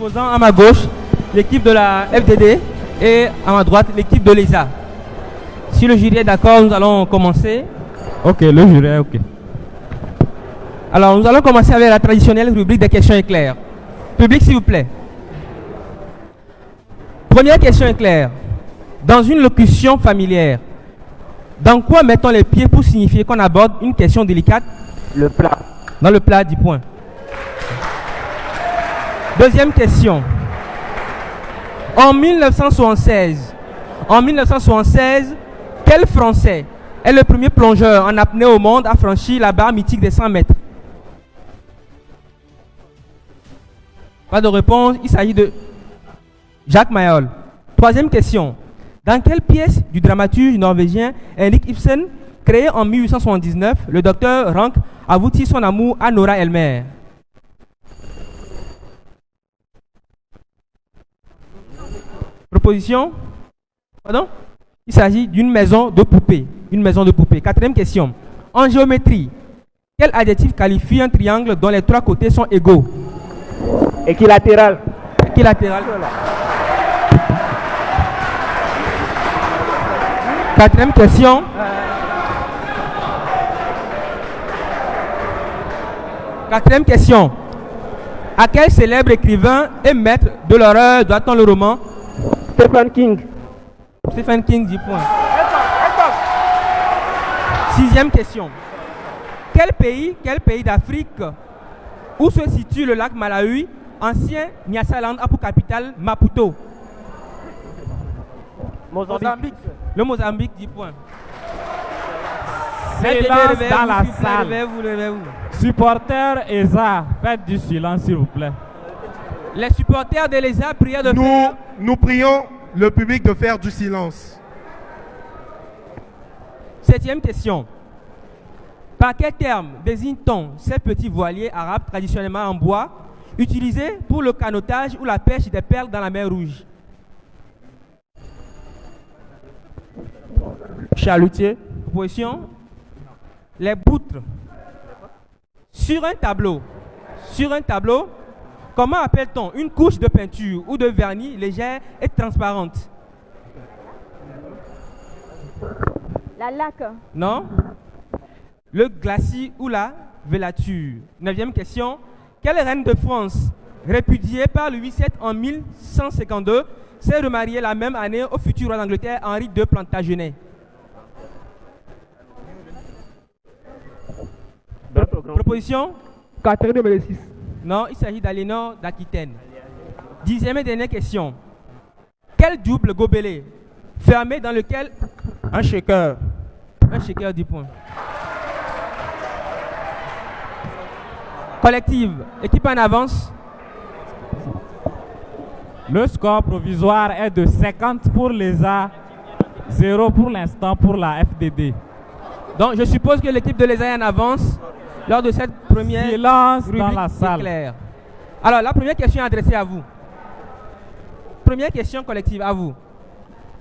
opposants, à ma gauche, l'équipe de la FDD et à ma droite, l'équipe de l'ESA. Si le jury est d'accord, nous allons commencer. Ok, le jury est ok. Alors, nous allons commencer avec la traditionnelle rubrique des questions éclairs. Public, s'il vous plaît. Première question éclair. Dans une locution familière, dans quoi mettons les pieds pour signifier qu'on aborde une question délicate? Le plat. Dans le plat, 10 points. Deuxième question. En 1976, quel Français est le premier plongeur en apnée au monde à franchir la barre mythique des 100 mètres? Pas de réponse, il s'agit de Jacques Mayol. Troisième question. Dans quelle pièce du dramaturge norvégien Henrik Ibsen, créée en 1879, le docteur Rank avoue-t-il son amour à Nora Elmer? Proposition? Pardon? Il s'agit d'une maison de poupée. Une maison de poupée. Quatrième question. En géométrie, quel adjectif qualifie un triangle dont les trois côtés sont égaux? Équilatéral. Équilatéral. Quatrième question. Quatrième question. À quel célèbre écrivain et maître de l'horreur doit-on le roman? Stephen King. Stephen King, 10 points. Sixième question. Quel pays d'Afrique où se situe le lac Malawi, ancien Nyasaland a pour capitale Maputo? Mozambique. Le Mozambique, 10 points. Silence dans la salle. Levez-vous. Supporters ESA, faites du silence s'il vous plaît. Les supporters de l'ESA prièrent de faire... Nous prions le public de faire du silence. Septième question. Par quel terme désigne-t-on ces petits voiliers arabes traditionnellement en bois, utilisés pour le canotage ou la pêche des perles dans la mer Rouge? Chalutier. Proposition. Les poutres. Sur un tableau, comment appelle-t-on une couche de peinture ou de vernis légère et transparente? La laque. Non. Le glacis ou la vélature. Neuvième question. Quelle reine de France, répudiée par Louis VII en 1152, s'est remariée la même année au futur roi d'Angleterre Henri II Plantagenet? Proposition. Catherine de Médicis. Non, il s'agit d'Aliénor d'Aquitaine. Dixième et dernière question. Quel double gobelet fermé dans lequel... Un shaker. Un shaker, 10 points. Collective, équipe en avance. Le score provisoire est de 50 pour l'ESA, 0 pour l'instant pour la FDD. Donc je suppose que l'équipe de l'ESA est en avance lors de cette première silence rubrique dans la salle. éclair. Alors la première question est adressée à vous. Première question collective à vous.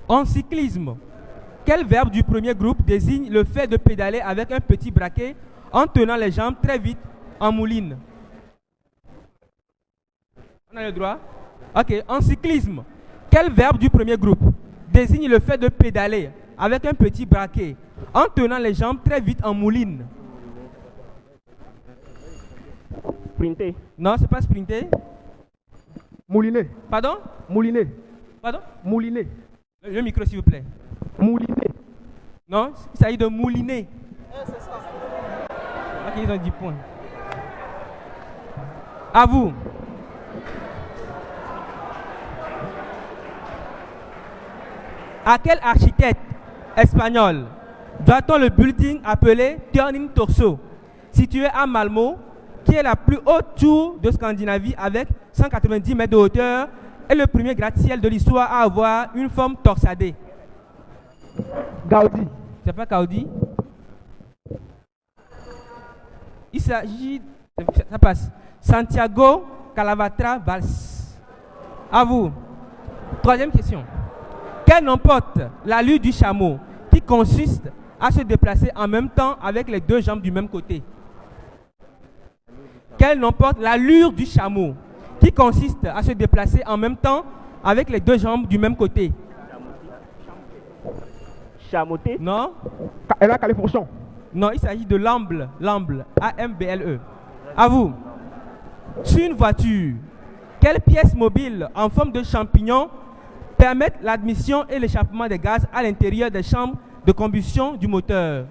En cyclisme, quel verbe du premier groupe désigne le fait de pédaler avec un petit braquet en tenant les jambes très vite en mouline? On a le droit? Ok. En cyclisme, quel verbe du premier groupe désigne le fait de pédaler avec un petit braquet en tenant les jambes très vite en mouline? Sprinter. Non, c'est pas sprinter. Mouliner. Pardon? Mouliner. Pardon? Mouliner. Le micro, s'il vous plaît. Mouliner. Non, il s'agit de mouliner. C'est ça. Ok, ils ont 10 points. À vous. À quel architecte espagnol doit-on le building appelé Turning Torso, situé à Malmö, qui est la plus haute tour de Scandinavie avec 190 mètres de hauteur et le premier gratte-ciel de l'histoire à avoir une forme torsadée? Gaudi. C'est pas Gaudi. Il s'agit... Ça passe. Santiago Calavatra Valls. À vous. Troisième question. Quel nom porte l'allure du chameau qui consiste à se déplacer en même temps avec les deux jambes du même côté? Quel nom porte l'allure du chameau qui consiste à se déplacer en même temps avec les deux jambes du même côté. Chamoté. Non? Elle a califourchon. Non, il s'agit de l'amble. L'amble. A-M-B-L-E. À vous. Sur une voiture, quelle pièce mobile en forme de champignon permettent l'admission et l'échappement des gaz à l'intérieur des chambres de combustion du moteur?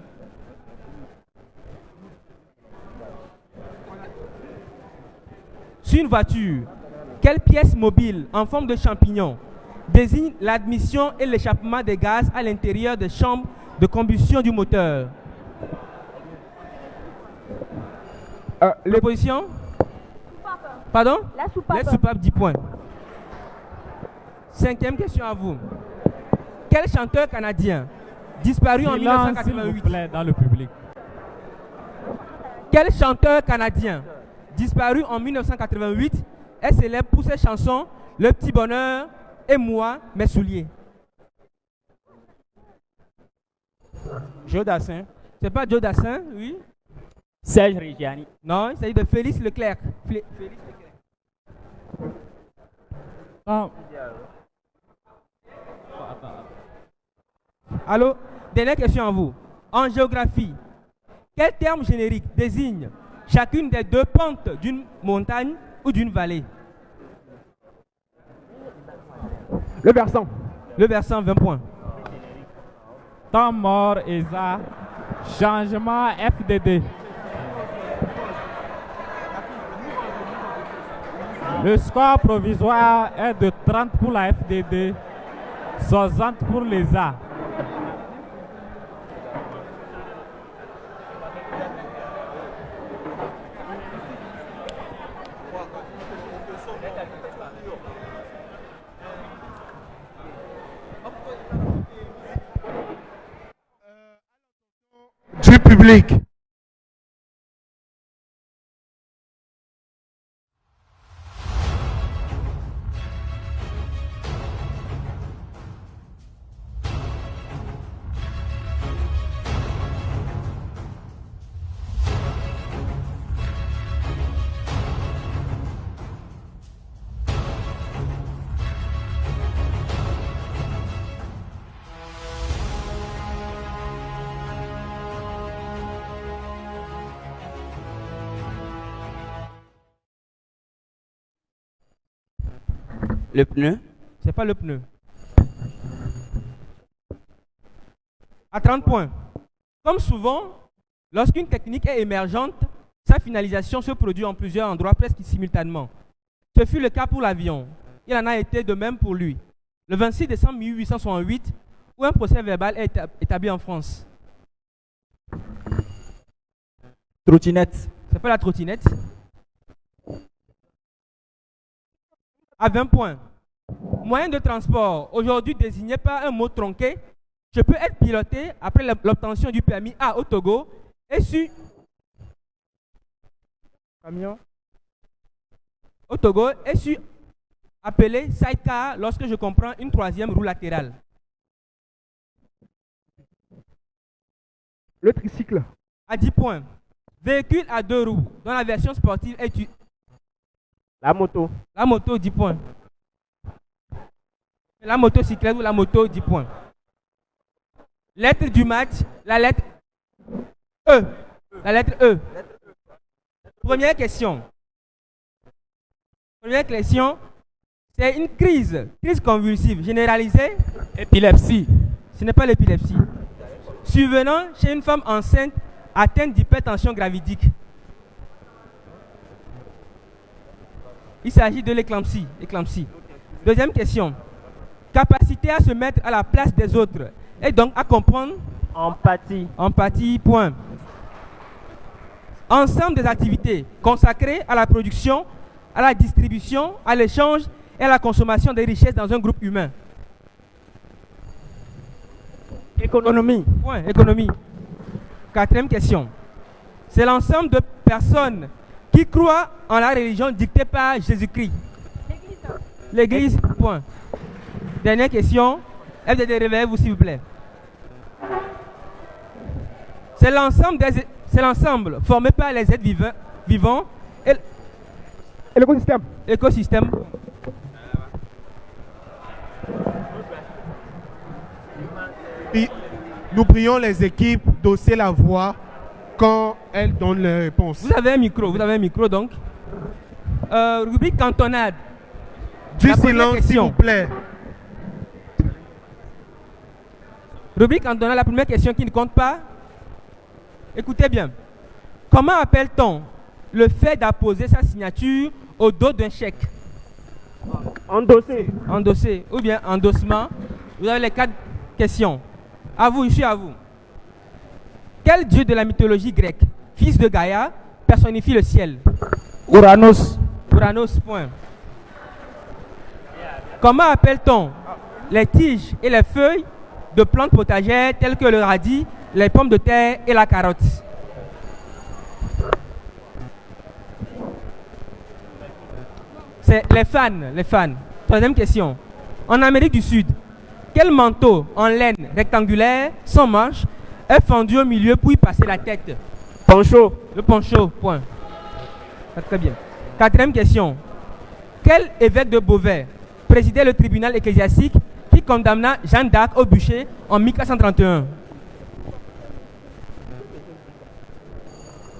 Sur une voiture, quelle pièce mobile en forme de champignon désigne l'admission et l'échappement des gaz à l'intérieur des chambres de combustion du moteur? L'opposition? Pardon? La soupape. Les soupapes, 10 points. Cinquième question à vous. Quel chanteur canadien disparu en Silence, s'il vous 1988? plaît, dans le public. Quel chanteur canadien disparu en 1988 est célèbre pour ses chansons Le Petit Bonheur et Moi, Mes Souliers? Joe Dassin. C'est pas Joe Dassin, oui? Serge Reggiani. Non, il s'agit de Félix Leclerc. Félix Leclerc. Non. Allô? Dernière question à vous. En géographie, quel terme générique désigne chacune des deux pentes d'une montagne ou d'une vallée? Le versant. Le versant, 20 points. Temps mort, ESA. Changement FDD. Le score provisoire est de 30 pour la FDD, 60 pour l'ESA. Du public. Le pneu. C'est pas le pneu. À 30 points. Comme souvent, lorsqu'une technique est émergente, sa finalisation se produit en plusieurs endroits presque simultanément. Ce fut le cas pour l'avion. Il en a été de même pour lui. Le 26 décembre 1868, où un procès verbal est établi en France. Trottinette. C'est pas la trottinette. À 20 points. Moyen de transport, aujourd'hui désigné par un mot tronqué, je peux être piloté après l'obtention du permis A au Togo et sur Camion. au Togo et sur appelé sidecar lorsque je comprends une troisième roue latérale. Le tricycle. À 10 points. Véhicule à deux roues dont la version sportive est La moto. la moto, 10 points. La motocyclette ou la moto, 10 points. Lettre du match, la lettre E. La lettre E. Première question. Première question, c'est une crise convulsive généralisée. Épilepsie. Ce n'est pas l'épilepsie. Survenant chez une femme enceinte atteinte d'hypertension gravidique. Il s'agit de l'éclampsie. Deuxième question. Capacité à se mettre à la place des autres et donc à comprendre. Empathie. Empathie, point. Ensemble des activités consacrées à la production, à la distribution, à l'échange et à la consommation des richesses dans un groupe humain. Économie. Point, économie. Quatrième question. C'est l'ensemble de personnes qui croient en la religion dictée par Jésus-Christ. L'Église, point. Dernière question. FDD, réveillez-vous s'il vous plaît. C'est l'ensemble formé par les êtres vivants L'écosystème. Écosystème. Puis, nous prions les équipes d'hausser la voix quand elles donnent les réponses. Vous avez un micro donc. Rubrique cantonade. Du La première silence, s'il question. vous plaît. Rubrique cantonade, la première question qui ne compte pas. Écoutez bien. Comment appelle-t-on le fait d'apposer sa signature au dos d'un chèque? Endossé. Endossé ou bien endossement. Vous avez les 4 questions. À vous, je suis à vous. Quel dieu de la mythologie grecque, fils de Gaïa, personnifie le ciel? Uranus. Uranus, point. Comment appelle-t-on les tiges et les feuilles de plantes potagères telles que le radis, les pommes de terre et la carotte? C'est les fans. Troisième question. En Amérique du Sud, quel manteau en laine rectangulaire sans manches est fendu au milieu pour y passer la tête? Poncho. Le poncho, point. Ah, très bien. Quatrième question. Quel évêque de Beauvais présidait le tribunal ecclésiastique qui condamna Jeanne d'Arc au bûcher en 1431?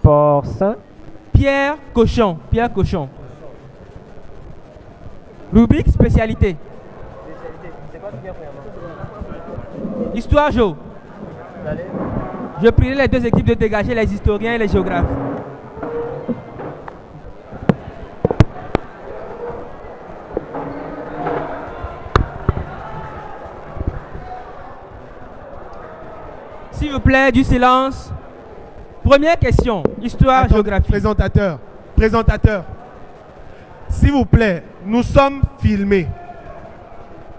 Porcin. Pierre Cochon. Rubrique spécialité. Histoire géo. Je prierai les 2 équipes de dégager les historiens et les géographes. S'il vous plaît, du silence. Première question, histoire, Attends, géographie. Présentateur. S'il vous plaît, nous sommes filmés.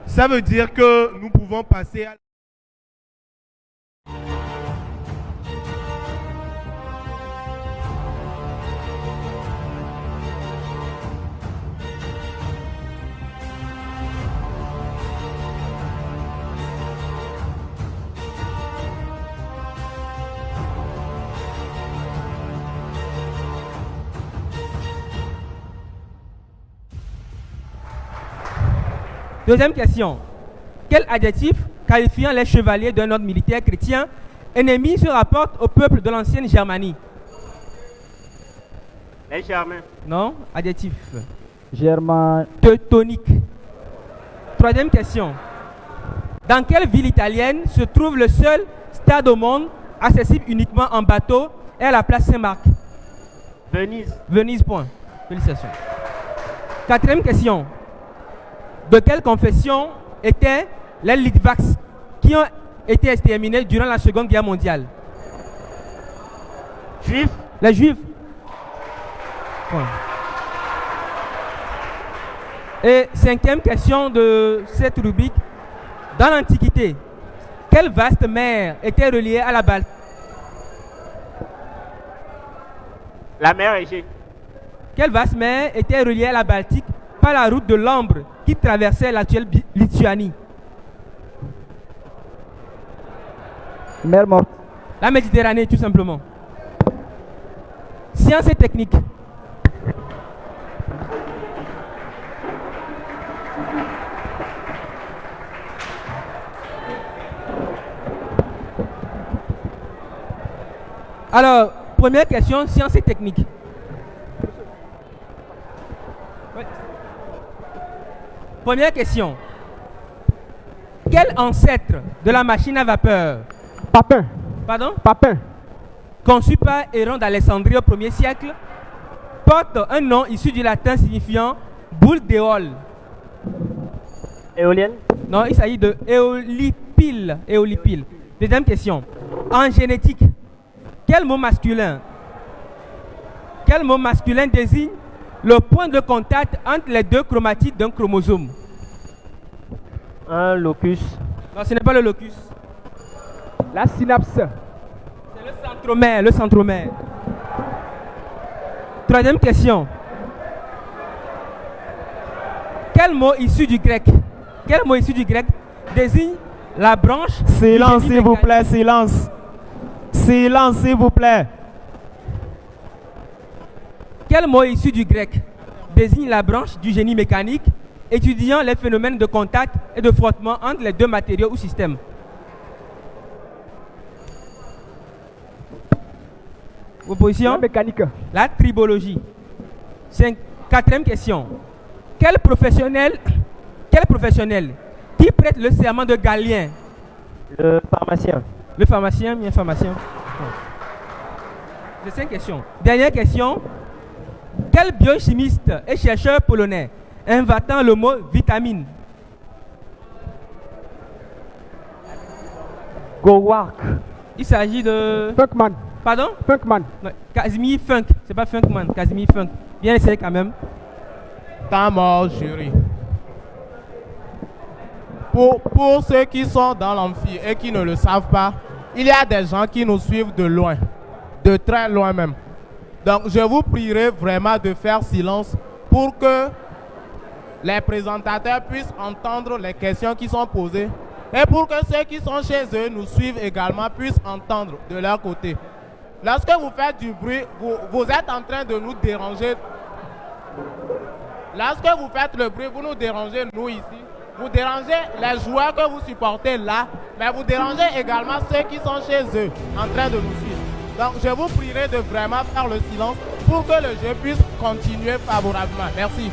Ça veut dire que nous pouvons passer à... Deuxième question. Quel adjectif qualifiant les chevaliers d'un ordre militaire chrétien ennemi se rapporte au peuple de l'ancienne Germanie? Les Germains. Non, adjectif. Germain. Teutonique. Troisième question. Dans quelle ville italienne se trouve le seul stade au monde accessible uniquement en bateau et à la place Saint-Marc? Venise. Venise, point. Félicitations. Quatrième question. De quelle confession étaient les Litvaks qui ont été exterminés durant la Seconde Guerre mondiale? Juif. Les Juifs. Point. Et cinquième question de cette rubrique. Dans l'Antiquité, quelle vaste mer était reliée à la Baltique? La mer Égée. Quelle vaste mer était reliée à la Baltique par la route de l'Ambre qui traversait l'actuelle Lituanie? Mer morte. La Méditerranée, tout simplement. Sciences et techniques. Alors, première question, sciences et techniques. Oui. Première question. Quel ancêtre de la machine à vapeur, Papin. pardon, Papin. conçu par Héron d'Alexandrie au 1er siècle, porte un nom issu du latin signifiant boule d'éole? Éolienne. Non, il s'agit de éolipile. Éolipile. Deuxième question. En génétique, quel mot masculin désigne le point de contact entre les 2 chromatides d'un chromosome? Un locus. Non, ce n'est pas le locus. La synapse. C'est le centromère. Troisième question. Quel mot issu du grec désigne la branche? Silence, du s'il génie vous mécanique? plaît, silence. Silence, s'il vous plaît. Quel mot issu du grec désigne la branche du génie mécanique étudiant les phénomènes de contact et de frottement entre les deux matériaux ou systèmes. Vos positions? La mécanique. La tribologie. Quatrième question. Quel professionnel qui prête le serment de Galien? Le pharmacien. Le pharmacien, bien pharmacien. J'ai 5 questions. Dernière question. Quel biochimiste et chercheur polonais inventant le mot vitamine? Gowark. Il s'agit de... Funkman. Pardon? Funkman. Non, Casimir Funk. C'est pas Funkman, Casimir Funk. Bien essayé quand même. Temps mort, jury. Pour ceux qui sont dans l'amphi et qui ne le savent pas, il y a des gens qui nous suivent de loin, de très loin même. Donc je vous prierai vraiment de faire silence pour que les présentateurs puissent entendre les questions qui sont posées et pour que ceux qui sont chez eux nous suivent également puissent entendre de leur côté. Lorsque vous faites du bruit, vous êtes en train de nous déranger. Lorsque vous faites le bruit, vous nous dérangez nous ici. Vous dérangez les joueurs que vous supportez là, mais vous dérangez également ceux qui sont chez eux en train de nous suivre. Donc je vous prierai de vraiment faire le silence pour que le jeu puisse continuer favorablement. Merci.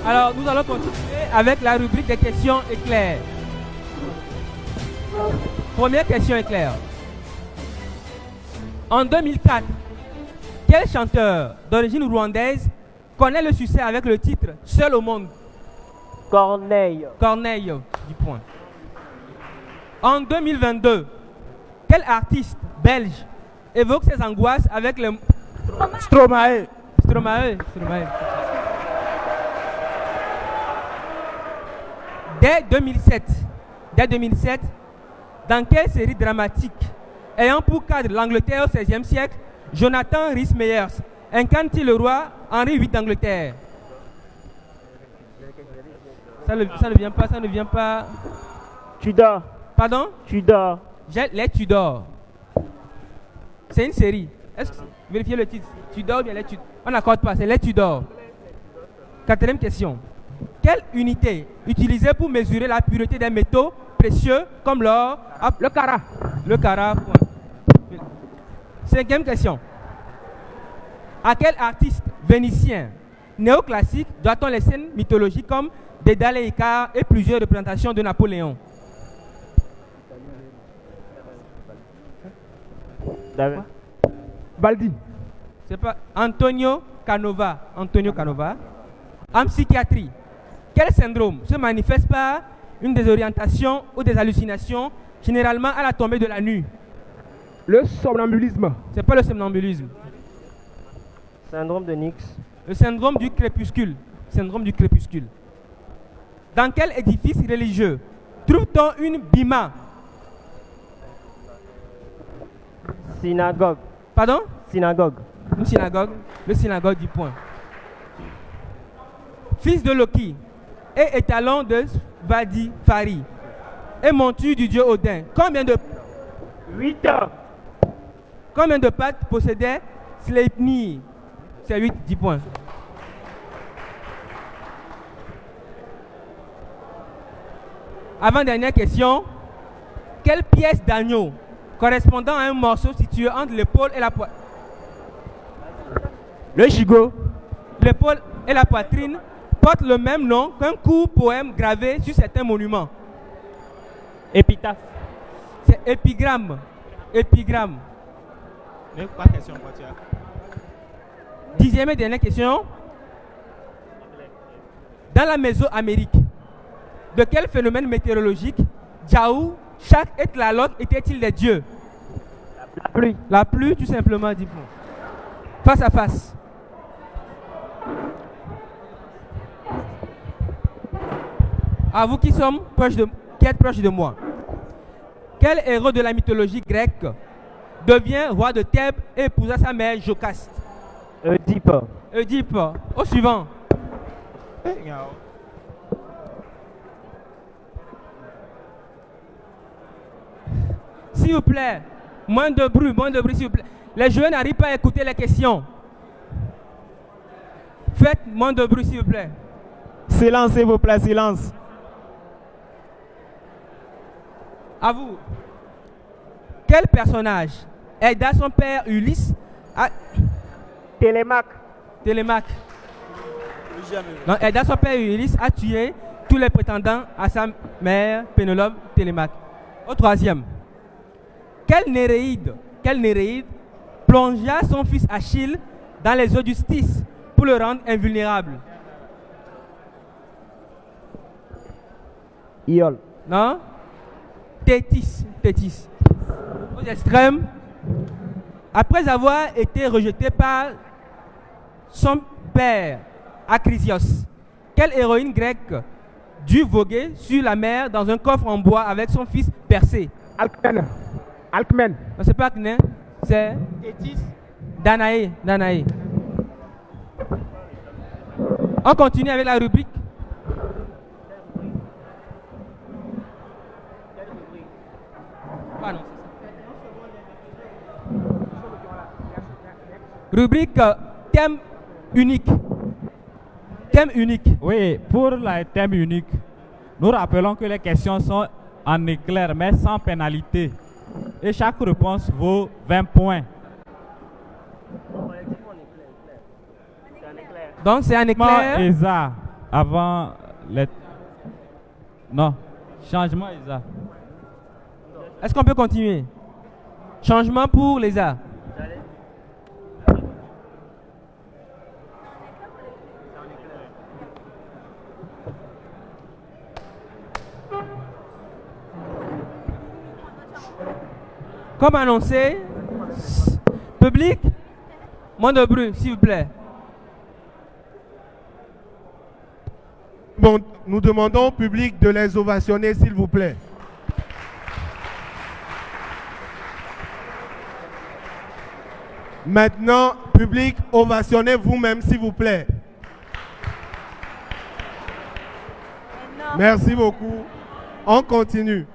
Alors, nous allons continuer avec la rubrique des questions éclairs. Première question éclair. En 2004, quel chanteur d'origine rwandaise connaît le succès avec le titre Seul au monde? Corneille. Corneille, 10 points. En 2022, quel artiste belge évoque ses angoisses avec le... Stromae. Stromae. Dès 2007, dans quelle série dramatique ayant pour cadre l'Angleterre au XVIe siècle, Jonathan Rhys-Meyers incarne-t-il le roi Henri VIII d'Angleterre? Ça ne vient pas. Tudor. Pardon? Tudor. Les Tudors. C'est une série. Est-ce que vérifiez le titre? Tudor ou bien les Tudors? On n'accorde pas, c'est les Tudors. Quatrième question. Quelle unité utilisée pour mesurer la pureté des métaux précieux comme l'or? Le carat. Le carat. Point. Cinquième question. À quel artiste vénitien néoclassique doit-on les scènes mythologiques comme Dédale et Icare et plusieurs représentations de Napoléon? Baldi. C'est pas Antonio Canova. En psychiatrie, quel syndrome se manifeste par une désorientation ou des hallucinations, généralement à la tombée de la nuit? Le somnambulisme. C'est pas le somnambulisme. Syndrome de Nix. Le syndrome du crépuscule. Dans quel édifice religieux trouve-t-on une bima? Synagogue. Pardon? Synagogue. Une synagogue. Le synagogue du point. Fils de Loki et étalon de Svadilfari et monture du dieu Odin. Combien de 8 ans. Combien de pattes possédait Sleipnir? C'est 8, 10 points. Avant-dernière question. Quelle pièce d'agneau correspondant à un morceau situé entre l'épaule et la poitrine? Le gigot. L'épaule et la poitrine portent le même nom qu'un court poème gravé sur certains monuments. Épitaphe. C'est épigramme. Mais pas question, Poitiers. 10e et dernière question. Dans la Mésoamérique, de quel phénomène météorologique Djaou, Chak et Tlaloc étaient-ils des dieux? La pluie. La pluie, tout simplement, dit bon. Face à face. À vous qui êtes proches de moi. Quel héros de la mythologie grecque devient roi de Thèbes et épousa sa mère Jocaste? Oedipe. Au suivant. S'il vous plaît, moins de bruit, s'il vous plaît. Les joueurs n'arrivent pas à écouter les questions. Faites moins de bruit, s'il vous plaît. Silence, s'il vous plaît, silence. À vous. Quel personnage aida son père Ulysse à... Télémaque. Télémaque. Non, aida son père Ulysse à tuer tous les prétendants à sa mère Pénélope Télémaque. Au troisième. Quel Néréide plongea son fils Achille dans les eaux du Styx pour le rendre invulnérable? Iole. Non? Thétis. Aux extrêmes, après avoir été rejeté par son père, Acrisios, quelle héroïne grecque dut voguer sur la mer dans un coffre en bois avec son fils Persée? Alcmène. Non, c'est pas Acné, c'est Danaé. On continue avec la rubrique. Ah non, rubrique thème unique. Thème unique. Oui, pour le thème unique, nous rappelons que les questions sont en éclair, mais sans pénalité. Et chaque réponse vaut 20 points. Donc c'est un éclair. ESA, avant les... Non, changement ESA. Est-ce qu'on peut continuer? Changement pour les arts. Comme annoncé, public, moins de bruit, s'il vous plaît. Bon, nous demandons au public de les ovationner, s'il vous plaît. Maintenant, public, ovationnez vous-même, s'il vous plaît. Merci beaucoup. On continue.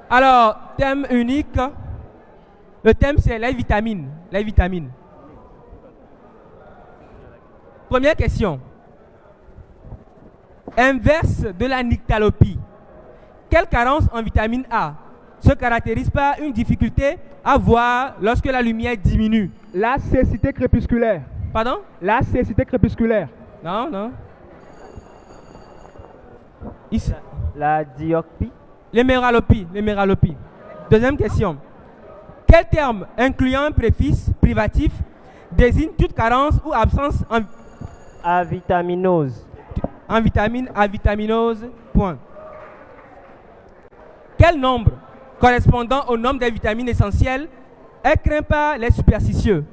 Alors, thème unique. Le thème, c'est les vitamines. Les vitamines. Première question. Inverse de la nyctalopie. Quelle carence en vitamine A se caractérise par une difficulté à voir lorsque la lumière diminue? La cécité crépusculaire. Pardon? La cécité crépusculaire. Non. Ici. La diopie. L'héméralopie. Deuxième question. Quel terme incluant un préfixe privatif désigne toute carence ou absence Avitaminose. en vitamine avitaminose? Point. Quel nombre correspondant au nombre des vitamines essentielles est craint par les superstitieux?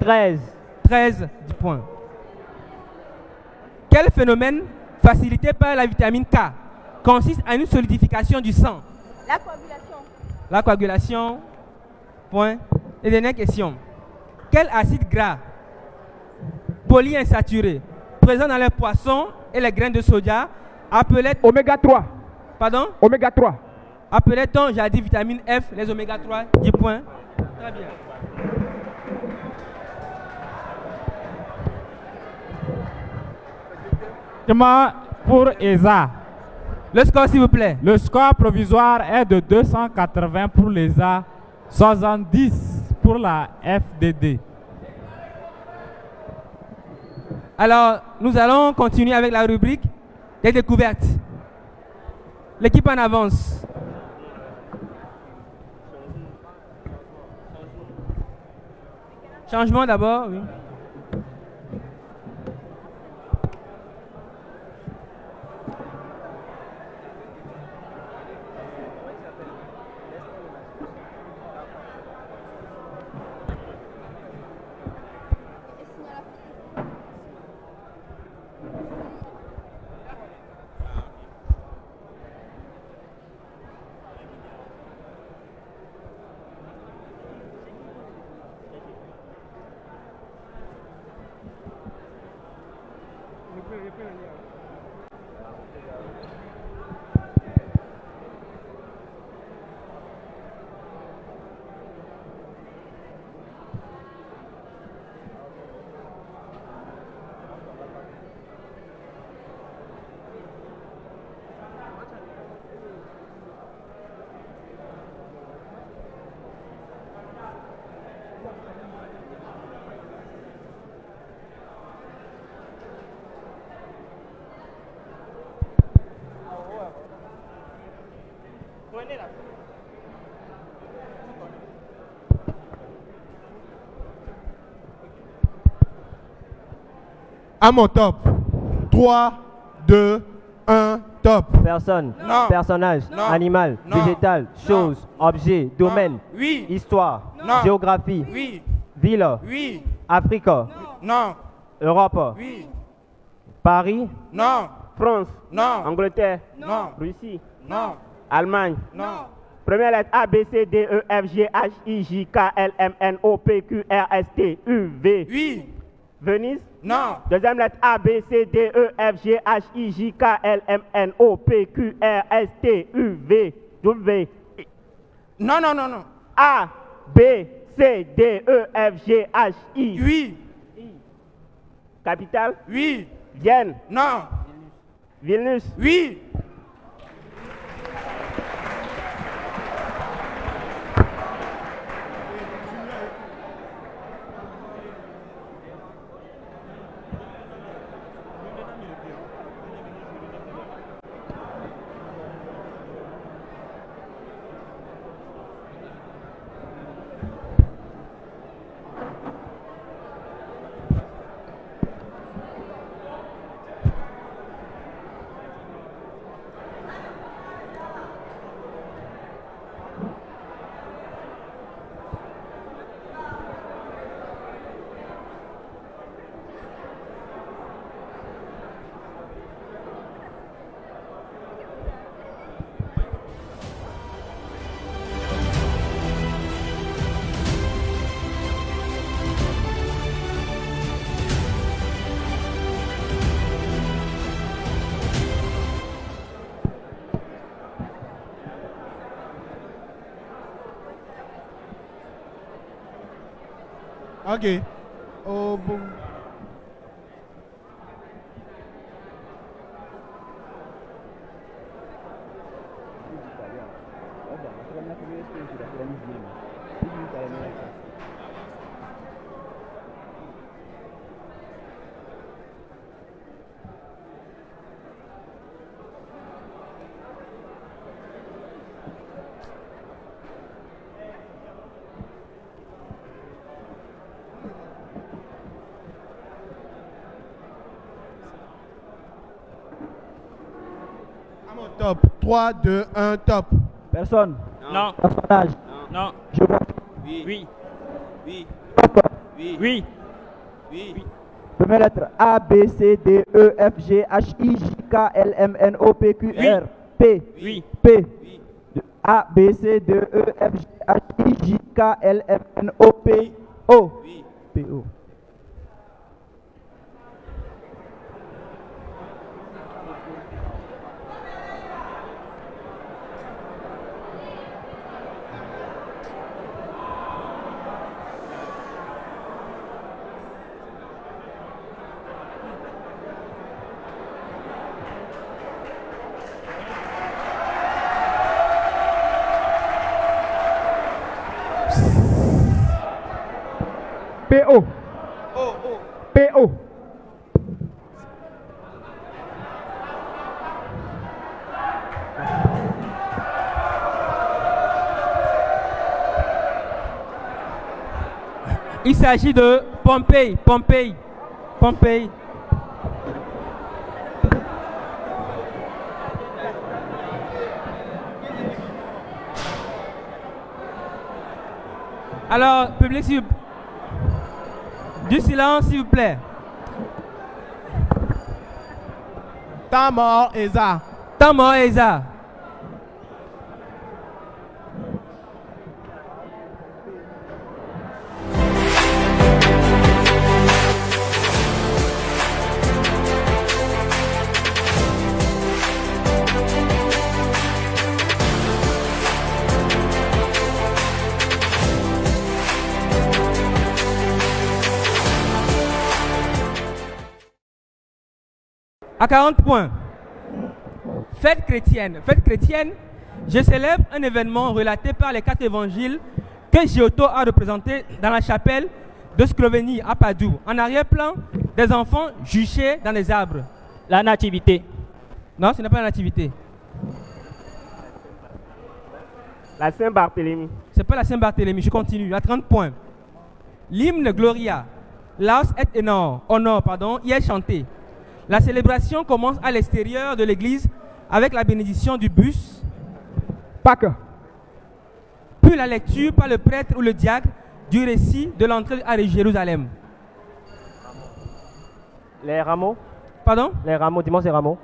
13. 13 points. Quel phénomène facilité par la vitamine K consiste en une solidification du sang? La coagulation. La coagulation. Point. Et dernière question. Quel acide gras polyinsaturé présent dans les poissons et les graines de soja appelait... Oméga 3. Pardon? Oméga 3. Appelait-on, j'ai dit vitamine F, les oméga 3, 10 points. Très bien. Pour ESA, Le score, s'il vous plaît. le score provisoire est de 280 pour l'ESA, 70 pour la FDD. Alors, nous allons continuer avec la rubrique des découvertes. L'équipe en avance. Changement d'abord, oui. À mon top. 3, 2, 1, top. Personne. Non. Personnage. Non. Animal. Non. Végétal. Chose. Objet. Domaine. Oui. Histoire. Non. Géographie. Oui. Ville. Oui. Afrique. Non. Europe. Oui. Paris. Non. France. Non. Angleterre. Non. Russie. Non. Allemagne. Non. Première lettre A, B, C, D, E, F, G, H, I, J, K, L, M, N, O, P, Q, R, S, T, U, V. Oui. Venise. Non. Deuxième lettre A, B, C, D, E, F, G, H, I, J, K, L, M, N, O, P, Q, R, S, T, U, V. W. Non, non, non, non. A, B, C, D, E, F, G, H, I. Oui. Capitale. Oui. Vienne. Non. Vilnius. Oui. Ok. Oh, bon. À mon top. 3, 2, 1, top. Personne. Non. Personnage. Non. Géographie. Oui. Oui. Oui. Oui. Oui. Oui. Première lettre A, B, C, D, E, F, G, H, I, J, K, L, M, N, O, P, Q, Oui. R, P. Oui. P. Oui. A, B, C, D, E, F, G, H, I, J, K, L, M, N, O, P, O. Oui. P, O. PO. PO. Il s'agit de Pompéi. Pompéi. Pompéi. Alors, public, du silence, s'il vous plaît. Temps mort, Eza. Temps mort, Eza. À 40 points. Fête chrétienne. Fête chrétienne, je célèbre un événement relaté par les 4 évangiles que Giotto a représenté dans la chapelle de Sclovenie à Padoue. En arrière-plan, des enfants juchés dans les arbres. La nativité. Non, ce n'est pas la nativité. La Saint-Barthélemy. C'est pas la Saint-Barthélemy, je continue, à 30 points. L'hymne Gloria, Laus et Honor, y est chanté. La célébration commence à l'extérieur de l'église avec la bénédiction du bus, Pâques. puis la lecture par le prêtre ou le diacre du récit de l'entrée à Jérusalem. Les rameaux. Pardon? Les rameaux, dimanche des rameaux.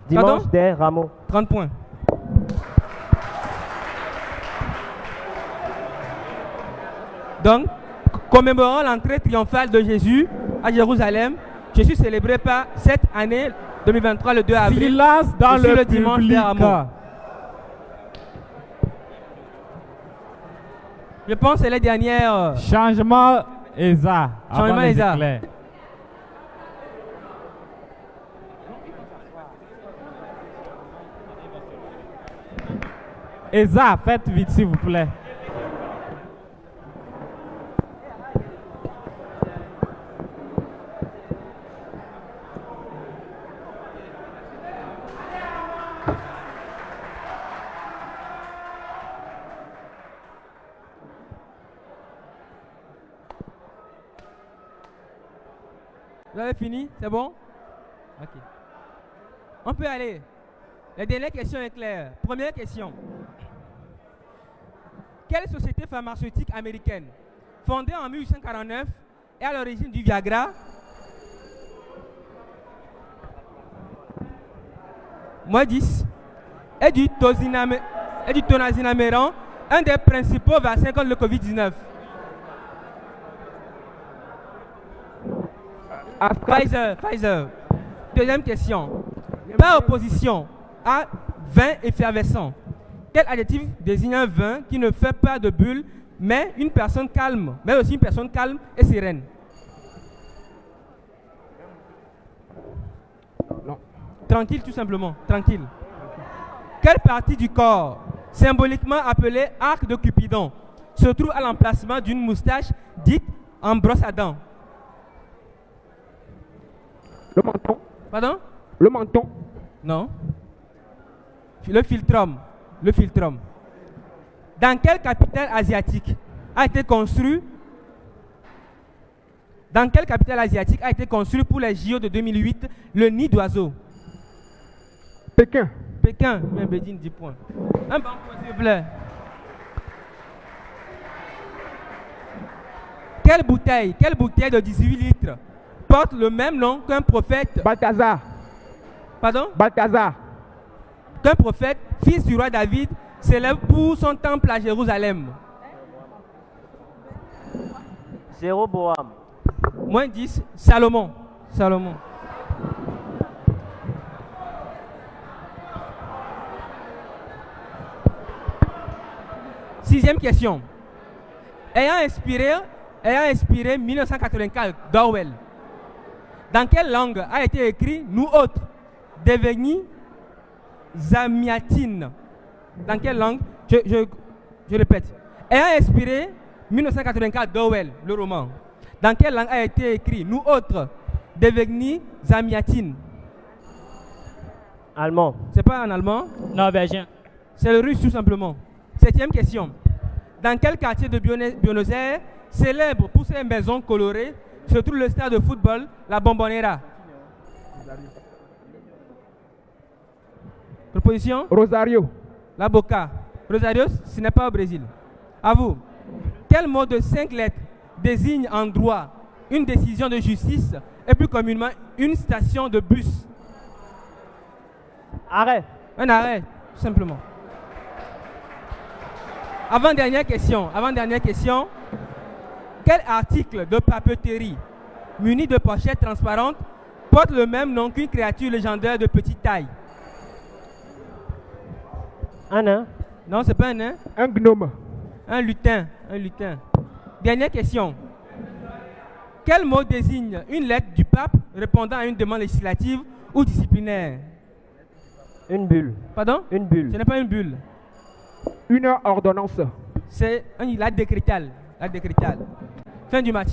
Dimanche des rameaux. 30 points. Donc, commémorant l'entrée triomphale de Jésus à Jérusalem, Jésus célébré par cette année 2023, le 2 avril. Silence dans sur le dimanche public. des rameaux. Je pense que c'est les dernières. Changement ESA. avant Changement les ESA. éclairs. ESA, faites vite s'il vous plaît. Vous avez fini? C'est bon? Ok. On peut aller. La dernière question est claire. Première question. Quelle société pharmaceutique américaine, fondée en 1849, est à l'origine du Viagra, moins 10, et du tonazinaméran, un des principaux vaccins contre le Covid-19? Pfizer. Deuxième question. Par opposition à vin effervescent, quel adjectif désigne un vin qui ne fait pas de bulles, mais une personne calme, mais aussi une personne calme et sereine? Non. Tranquille, tout simplement. Tranquille. Quelle partie du corps, symboliquement appelée arc de Cupidon, se trouve à l'emplacement d'une moustache dite en brosse à dents? Le menton. Pardon? Le menton. Non. Le philtrum. Le philtrum. Dans quelle capitale asiatique a été construit pour les JO de 2008 le nid d'oiseau? Pékin. Pékin. Mais Bédine, 10 points. Un bon point, s'il vous plaît. Quelle bouteille de 18 litres porte le même nom qu'un prophète? Balthazar. Pardon? Balthazar. Qu'un prophète, fils du roi David, s'élève pour son temple à Jérusalem? Jéroboam. Moins 10, Salomon. Sixième question. Ayant inspiré 1984 d'Orwell, dans quelle langue a été écrit Nous autres, devenus Zamiatine? Dans quelle langue? Je répète. Ayant inspiré 1984 d'Orwell, le roman, dans quelle langue a été écrit Nous autres, devenus Zamiatine? Allemand. C'est pas en allemand? Norvégien. C'est le russe tout simplement. Septième question. Dans quel quartier de Buenos Aires, célèbre pour ses maisons colorées, se trouve le stade de football, la Bombonera? Proposition? Rosario. La Boca. Rosario, ce n'est pas au Brésil. À vous. Quel mot de 5 lettres désigne en droit une décision de justice et plus communément une station de bus? Arrêt. Un arrêt, tout simplement. Avant-dernière question. Quel article de papeterie muni de pochettes transparentes porte le même nom qu'une créature légendaire de petite taille? Un nain. Non, c'est pas un nain. Un gnome. Un lutin. Dernière question. Quel mot désigne une lettre du pape répondant à une demande législative ou disciplinaire? Une bulle. Pardon? Une bulle. Ce n'est pas une bulle. Une ordonnance. C'est la décrétale. Fin du match.